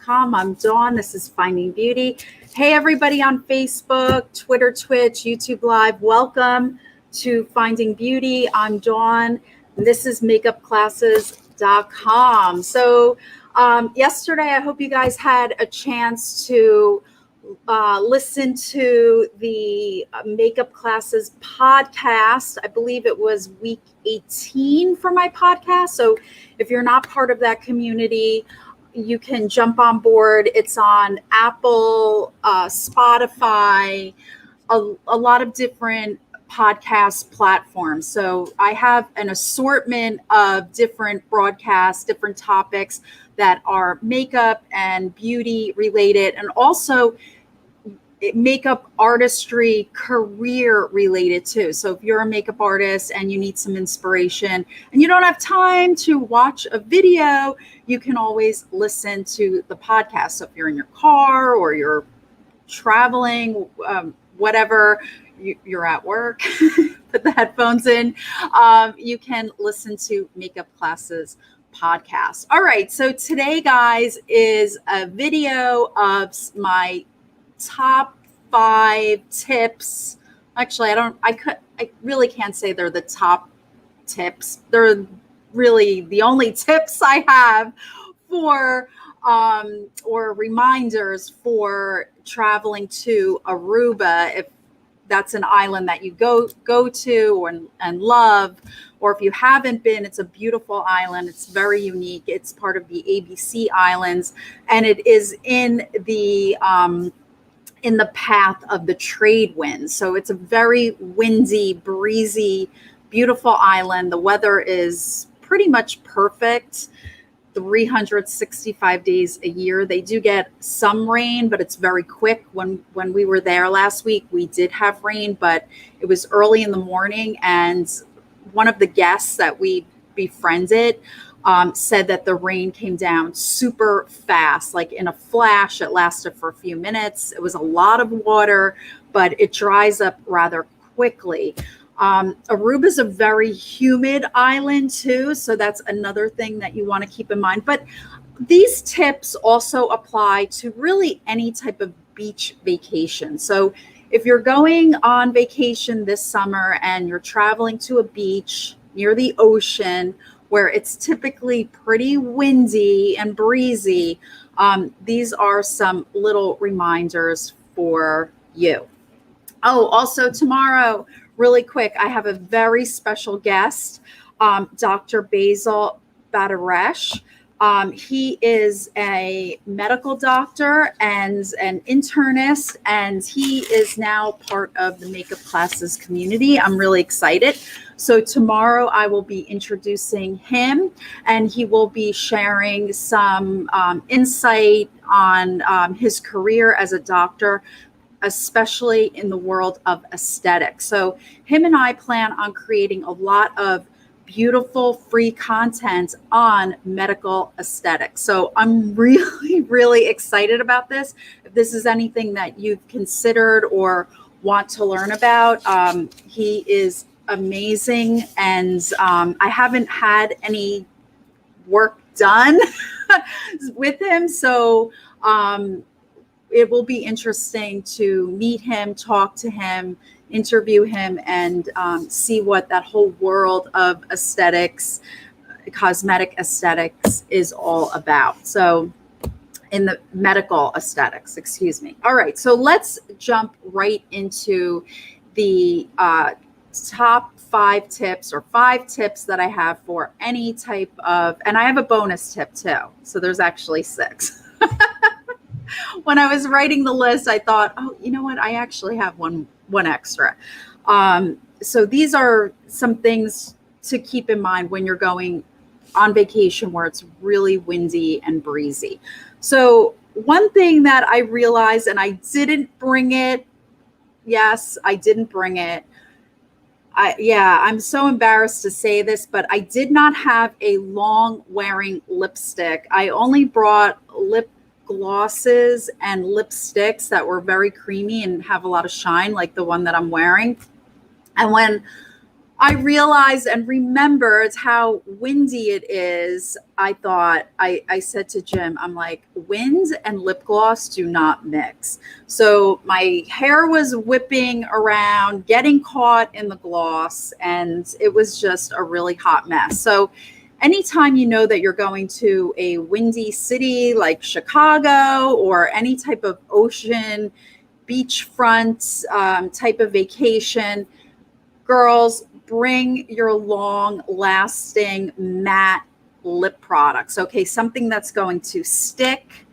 MakeupClasses.com. I'm Dawn. This is Finding Beauty. Hey, everybody on Facebook, Twitter, Twitch, YouTube Live. Welcome to Finding Beauty. I'm Dawn. This is MakeupClasses.com. So yesterday, I hope you guys had a chance to listen to the Makeup Classes podcast. I believe it was week 18 for my podcast. So if you're not part of that community, you can jump on board. It's on Apple, Spotify, a lot of different podcast platforms. So I have an assortment of different broadcasts, different topics that are makeup and beauty related, and also makeup artistry career related too. So if you're a makeup artist and you need some inspiration and you don't have time to watch a video, you can always listen to the podcast. So if you're in your car or you're traveling, whatever, you're at work, put the headphones in, you can listen to Makeup Classes podcast. All right. So today, guys, is a video of my top 5 tips. Actually, I really can't say they're the top tips. They're really the only tips I have for or reminders for traveling to Aruba, if that's an island that you go to and love, or if you haven't been, it's a beautiful island. It's very unique. It's part of the ABC Islands, and it is in the path of the trade winds. So it's a very windy, breezy, beautiful island. The weather is pretty much perfect 365 days a year. They do get some rain, but it's very quick. When we were there last week, we did have rain, but it was early in the morning. And one of the guests that we befriended said that the rain came down super fast, like in a flash. It lasted for a few minutes. It was a lot of water, but it dries up rather quickly. Aruba is a very humid island too, so that's another thing that you want to keep in mind. But these tips also apply to really any type of beach vacation. So if you're going on vacation this summer and you're traveling to a beach near the ocean where it's typically pretty windy and breezy, these are some little reminders for you. Oh, also tomorrow, really quick, I have a very special guest, Dr. Basil Badaresh. He is a medical doctor and an internist, and he is now part of the Makeup Classes community. I'm really excited. So tomorrow I will be introducing him, and he will be sharing some insight on his career as a doctor, especially in the world of aesthetics. So him and I plan on creating a lot of beautiful free content on medical aesthetics. So I'm really, really excited about this. If this is anything that you've considered or want to learn about, he is amazing. And I haven't had any work done with him. So it will be interesting to meet him, talk to him, interview him, and see what that whole world of aesthetics, cosmetic aesthetics is all about. So in the medical aesthetics, excuse me. All right, so let's jump right into the top 5 tips, or 5 tips that I have for any type of, and I have a bonus tip too. So there's actually 6. When I was writing the list, I thought, oh, you know what? I actually have one extra. So these are some things to keep in mind when you're going on vacation where it's really windy and breezy. So one thing that I realized, and I didn't bring it. Yes, I didn't bring it. I'm so embarrassed to say this, but I did not have a long wearing lipstick. I only brought lip glosses and lipsticks that were very creamy and have a lot of shine, like the one that I'm wearing. And when I realized and remembered how windy it is. I thought, I said to Jim, I'm like, wind and lip gloss do not mix. So my hair was whipping around, getting caught in the gloss, and it was just a really hot mess. So anytime you know that you're going to a windy city like Chicago or any type of ocean, beachfront type of vacation, girls, bring your long lasting matte lip products. Okay, something that's going to stick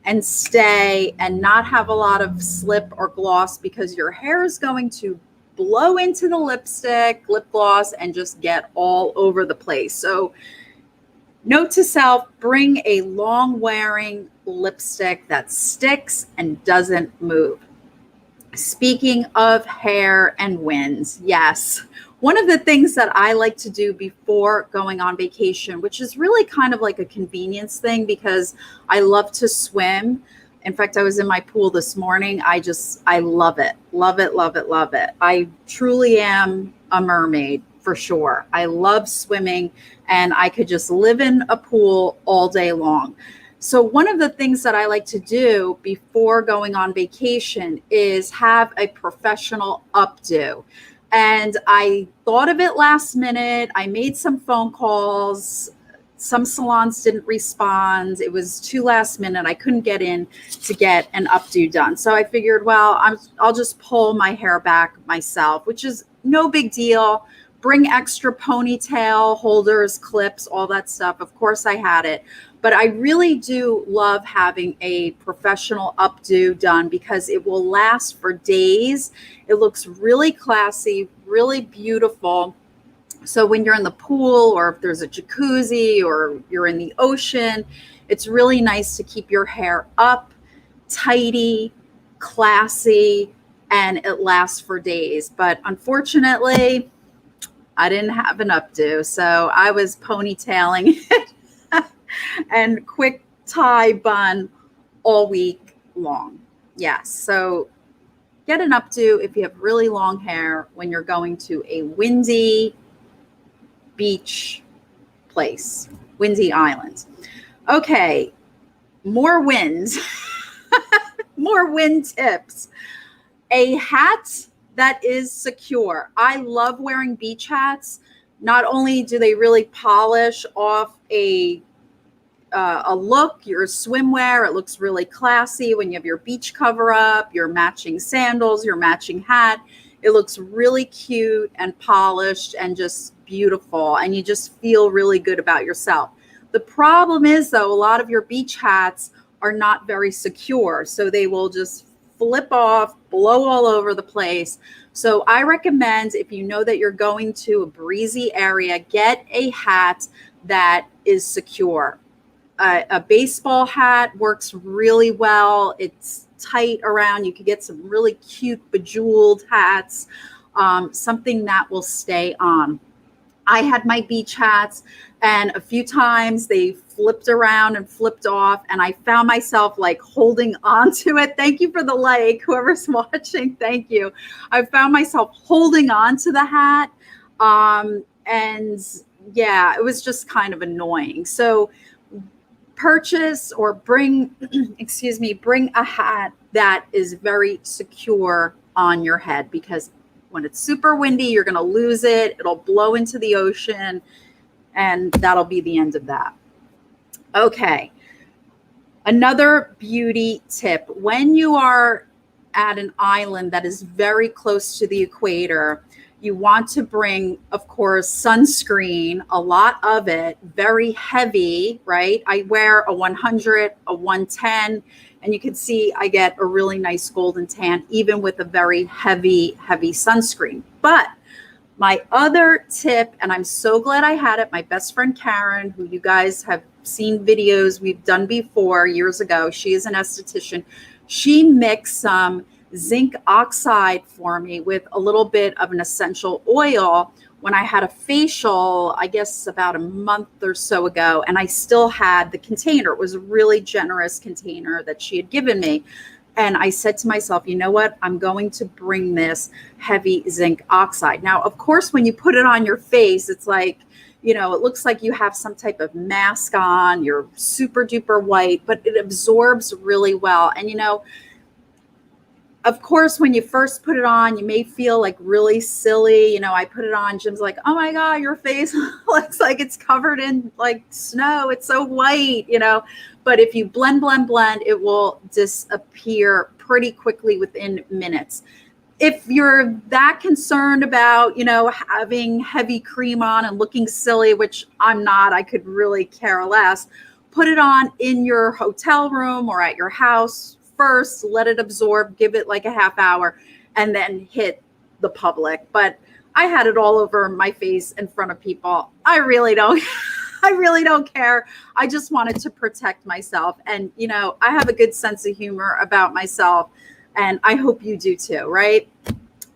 and stay and not have a lot of slip or gloss, because your hair is going to blow into the lipstick, lip gloss, and just get all over the place. So note to self, bring a long wearing lipstick that sticks and doesn't move. Speaking of hair and winds, yes. One of the things that I like to do before going on vacation, which is really kind of like a convenience thing because I love to swim. In fact, I was in my pool this morning. I love it. Love it, love it, love it. I truly am a mermaid for sure. I love swimming and I could just live in a pool all day long. So one of the things that I like to do before going on vacation is have a professional updo. And I thought of it last minute. I made some phone calls. Some salons didn't respond. It was too last minute. I couldn't get in to get an updo done. So I figured, well, I'll just pull my hair back myself, which is no big deal. Bring extra ponytail holders, clips, all that stuff. Of course I had it. But I really do love having a professional updo done because it will last for days. It looks really classy, really beautiful. So when you're in the pool or if there's a jacuzzi or you're in the ocean, it's really nice to keep your hair up, tidy, classy, and it lasts for days. But unfortunately, I didn't have an updo, so I was ponytailing it and quick tie bun all week long. Yes, so get an updo if you have really long hair when you're going to a windy beach place, windy island. Okay, more wind, more wind tips. A hat that is secure. I love wearing beach hats. Not only do they really polish off a look, your swimwear, it looks really classy when you have your beach cover up, your matching sandals, your matching hat. It looks really cute and polished and just beautiful, and you just feel really good about yourself. The problem is, though, a lot of your beach hats are not very secure, so they will just flip off, blow all over the place. So I recommend, if you know that you're going to a breezy area, get a hat that is secure. A baseball hat works really well. It's tight around. You could get some really cute bejeweled hats, something that will stay on. I had my beach hats and a few times they flipped around and flipped off and I found myself like holding on to it. Thank you for the like, whoever's watching. Thank you. I found myself holding on to the hat. And yeah, it was just kind of annoying. So purchase or bring, bring a hat that is very secure on your head, because when it's super windy, you're going to lose it. It'll blow into the ocean and that'll be the end of that. Okay. Another beauty tip. When you are at an island that is very close to the equator, you want to bring, of course, sunscreen, a lot of it, very heavy, right? I wear a 100, a 110, and you can see I get a really nice golden tan, even with a very heavy sunscreen. But my other tip, and I'm so glad I had it, my best friend Karen, who you guys have seen videos we've done before years ago, she is an esthetician. She mixed some zinc oxide for me with a little bit of an essential oil when I had a facial, I guess about a month or so ago, and I still had the container. It was a really generous container that she had given me. And I said to myself, you know what? I'm going to bring this heavy zinc oxide. Now, of course, when you put it on your face, it's like, it looks like you have some type of mask on. You're super duper white, but it absorbs really well. And, of course, when you first put it on, you may feel like really silly. I put it on. Jim's like, oh my God, your face looks like it's covered in like snow. It's so white, But if you blend, it will disappear pretty quickly within minutes. If you're that concerned about, having heavy cream on and looking silly, which I'm not, I could really care less, put it on in your hotel room or at your house first, let it absorb, give it like a half hour, and then hit the public. But I had it all over my face in front of people. I really don't care. I just wanted to protect myself. And, I have a good sense of humor about myself, and I hope you do too, right?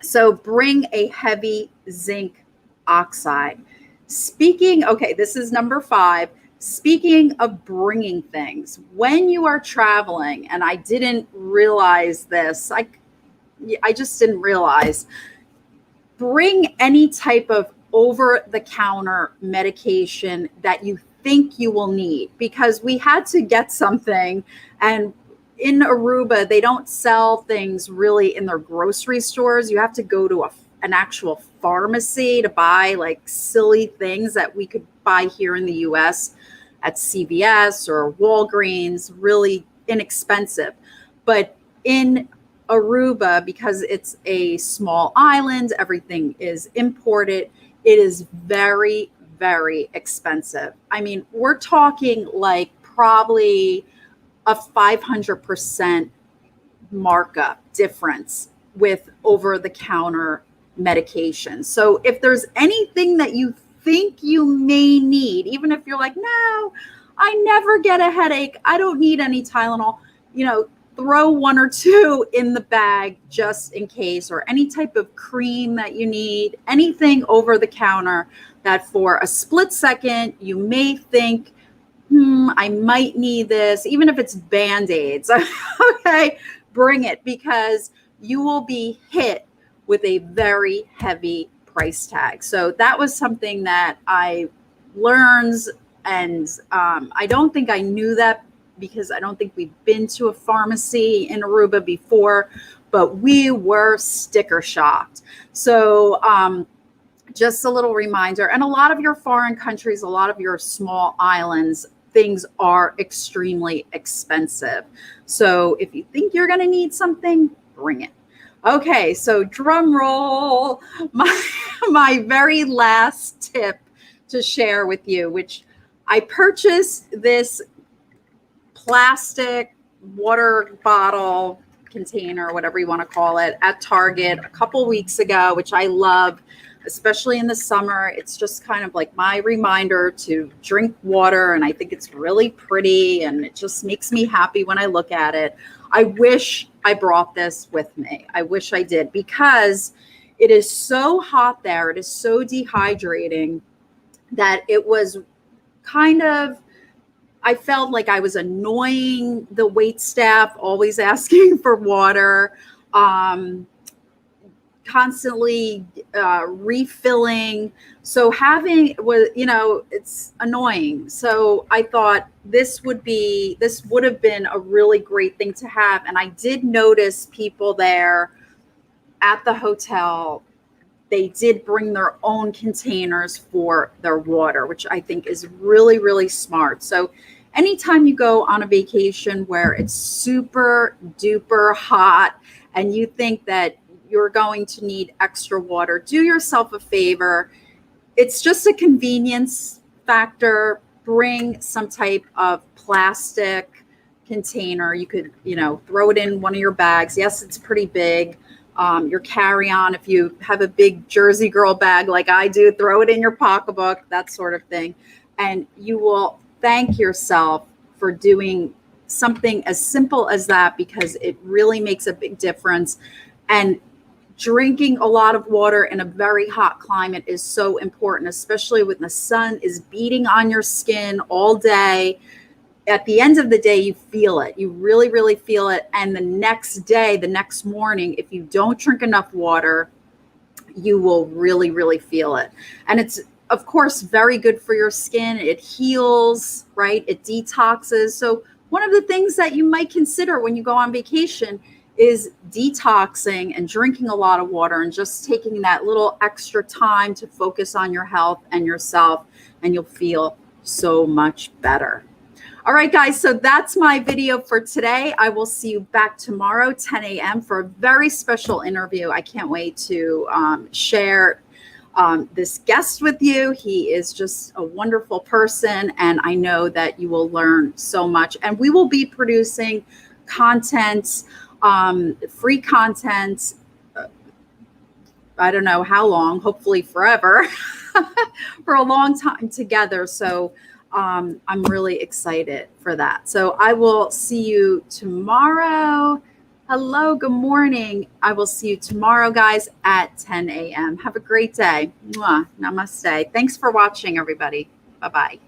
So bring a heavy zinc oxide. Okay, this is number 5. Speaking of bringing things, when you are traveling, and I didn't realize this, I just didn't realize, bring any type of over-the-counter medication that you think you will need, because we had to get something, and in Aruba, they don't sell things really in their grocery stores. You have to go to an actual pharmacy to buy like silly things that we could buy here in the US at CVS or Walgreens, really inexpensive. But in Aruba, because it's a small island, everything is imported, it is very, very expensive. I mean, we're talking like probably a 500% markup difference with over-the-counter medication. So if there's anything that you think you may need, even if you're like, no, I never get a headache, I don't need any Tylenol, throw 1 or 2 in the bag just in case, or any type of cream that you need, anything over the counter that for a split second you may think, I might need this, even if it's Band-Aids. Okay, bring it, because you will be hit with a very heavy price tag. So that was something that I learned, and I don't think I knew that, because I don't think we've been to a pharmacy in Aruba before, but we were sticker shocked. So just a little reminder, and a lot of your foreign countries, a lot of your small islands, things are extremely expensive. So if you think you're going to need something, bring it. Okay, so drum roll, my very last tip to share with you, which I purchased this plastic water bottle container, whatever you want to call it, at Target a couple weeks ago, which I love, especially in the summer. It's just kind of like my reminder to drink water, and I think it's really pretty, and it just makes me happy when I look at it. I wish I brought this with me. I wish I did, because it is so hot there. It is so dehydrating that it was kind of, I felt like I was annoying the wait staff, always asking for water, constantly refilling. So it's annoying. So I thought this would have been a really great thing to have. And I did notice people there at the hotel, they did bring their own containers for their water, which I think is really, really smart. So anytime you go on a vacation where it's super duper hot and you think that you're going to need extra water, do yourself a favor. It's just a convenience factor. Bring some type of plastic container. You could, throw it in one of your bags. Yes, it's pretty big. Your carry-on, if you have a big Jersey girl bag like I do, throw it in your pocketbook, that sort of thing. And you will thank yourself for doing something as simple as that, because it really makes a big difference. And drinking a lot of water in a very hot climate is so important, especially when the sun is beating on your skin all day. at the end of the day, you feel it. You really, really feel it. And the next day, the next morning, if you don't drink enough water, you will really, really feel it. And it's, of course, very good for your skin. It heals, right? It detoxes. So one of the things that you might consider when you go on vacation is detoxing and drinking a lot of water and just taking that little extra time to focus on your health and yourself, and you'll feel so much better. All right, guys, so that's my video for today. I will see you back tomorrow, 10 a.m. for a very special interview. I can't wait to share this guest with you. He is just a wonderful person, and I know that you will learn so much. And we will be producing content, free content, I don't know how long, hopefully forever, for a long time together. So I'm really excited for that. So I will see you tomorrow. Hello, good morning. I will see you tomorrow, guys, at 10 a.m. Have a great day. Mwah. Namaste. Thanks for watching, everybody. Bye-bye.